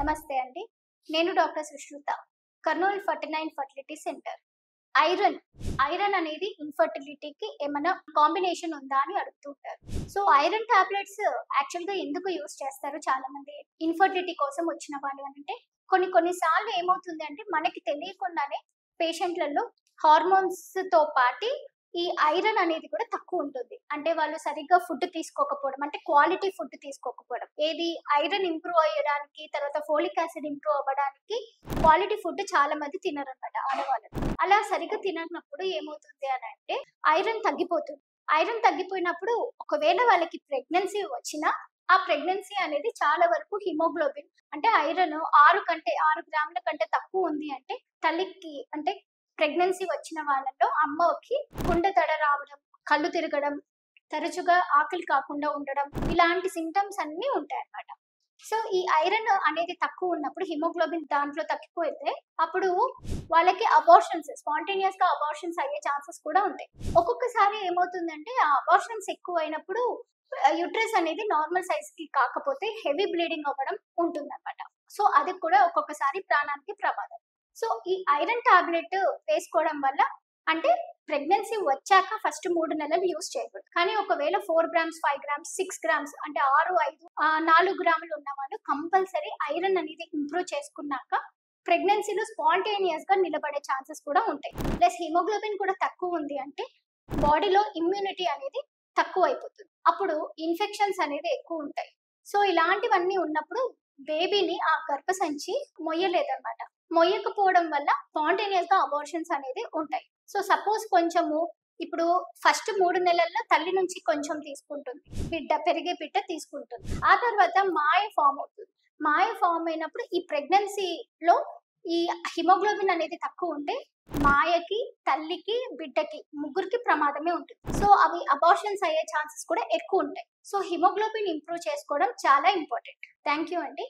నమస్తే అండి. నేను doctor Sushruta. Kurnool 49 fertility centre. Iron, iron అనేది ఇన్‌ఫర్టిలిటీకి ఏమన్నా కాంబినేషన్ ఉందా అని అడుగుతుంటారు. సో, ఐరన్ టాబ్లెట్స్ యాక్చువల్‌గా ఎందుకు యూజ్ చేస్తారు చాలామంది ఇన్‌ఫర్టిలిటీ కోసం వచ్చిన వాళ్ళు అనంటే, కొన్ని కొన్ని సార్లు ఏమవుతుంది అంటే మనకి తెలియకుండానే పేషెంట్‌లలో హార్మోన్స్‌తో పాటి ఈ ఐరన్ అనేది కూడా తక్కువుంటుంది. అంటే వాళ్ళు సరిగ్గా ఫుడ్ తీసుకోకపోవడం, అంటే క్వాలిటీ ఫుడ్ తీసుకోకపోవడం. ఏది ఐరన్ ఇంప్రూవ్ అయ్యడానికి, తర్వాత ఫోలిక్ యాసిడ్ ఇంప్రూవ్ అవ్వడానికి క్వాలిటీ ఫుడ్ చాలా మంది తినరనమాట ఆడవాళ్ళు. అలా సరిగ్గా తిననప్పుడు ఏమవుతుంది అనంటే ఐరన్ తగ్గిపోతుంది. ఐరన్ తగ్గిపోయినప్పుడు ఒకవేళ వాళ్ళకి ప్రెగ్నెన్సీ వచ్చినా, ఆ ప్రెగ్నెన్సీ అనేది చాలా వరకు హిమోగ్లోబిన్ అంటే ఐరన్ 6 గ్రాముల కంటే తక్కువ ఉంది అంటే తల్లికి అంటే ప్రెగ్నెన్సీ వచ్చిన వాళ్ళలో అమ్మకి కుండ దడ రావడం, కళ్ళు తిరగడం, తరచుగా ఆకలి కాకుండా ఉండడం, ఇలాంటి సింప్టమ్స్ అన్నీ ఉంటాయన్నమాట. సో, ఈ ఐరన్ అనేది తక్కువ ఉన్నప్పుడు హిమోగ్లోబిన్ దాంట్లో తగ్గిపోతే అప్పుడు వాళ్ళకి స్పాంటేనియస్‌గా అబార్షన్స్ అయ్యే ఛాన్సెస్ కూడా ఉంటాయి. ఒక్కొక్కసారి ఏమవుతుందంటే ఆ అబార్షన్స్ ఎక్కువైనప్పుడు యూట్రస్ అనేది నార్మల్ సైజ్‌కి కాకపోతే హెవీ బ్లీడింగ్ అవ్వడం ఉంటుందన్నమాట. సో, అది కూడా ఒక్కొక్కసారి ప్రాణానికి ప్రమాదం. సో, ఈ ఐరన్ టాబ్లెట్ వేసుకోవడం వల్ల అంటే ప్రెగ్నెన్సీ వచ్చాక ఫస్ట్ 3 నెలలు యూజ్ చేయకూడదు. కానీ ఒకవేళ 4 గ్రామ్స్, 5 గ్రామ్స్, 6 గ్రామ్స్ అంటే 6, 5 4 గ్రాములు ఉన్నవాళ్ళు కంపల్సరీ ఐరన్ అనేది ఇంప్రూవ్ చేసుకున్నాక ప్రెగ్నెన్సీలో స్పాంటేనియస్‌గా నిలబడే ఛాన్సెస్ కూడా ఉంటాయి. ప్లస్ హిమోగ్లోబిన్ కూడా తక్కువ ఉంది అంటే బాడీలో ఇమ్యూనిటీ అనేది తక్కువైపోతుంది. అప్పుడు ఇన్ఫెక్షన్స్ అనేది ఎక్కువ ఉంటాయి. సో, ఇలాంటివన్నీ ఉన్నప్పుడు బేబీని ఆ గర్భసంచి మొయ్యలేదన్నమాట. మొయ్యకపోవడం వల్ల స్పాంటేనియస్‌గా అబార్షన్స్ అనేది ఉంటాయి. సో, సపోజ్ కొంచెము ఇప్పుడు ఫస్ట్ 3 నెలల్లో తల్లి నుంచి కొంచెం తీసుకుంటుంది. పెరిగే బిడ్డ తీసుకుంటుంది. ఆ తర్వాత మాయ ఫార్మ్ అవుతుంది. మాయ ఫార్మ్ అయినప్పుడు ఈ ప్రెగ్నెన్సీలో ఈ హిమోగ్లోబిన్ అనేది తక్కువ ఉంటే మాయకి, తల్లికి, బిడ్డకి ముగ్గురికి ప్రమాదమే ఉంటుంది. సో, అవి అబార్షన్స్ అయ్యే ఛాన్సెస్ కూడా ఎక్కువ ఉంటాయి. సో, హిమోగ్లోబిన్ ఇంప్రూవ్ చేసుకోవడం చాలా ఇంపార్టెంట్. థాంక్ యూ అండి.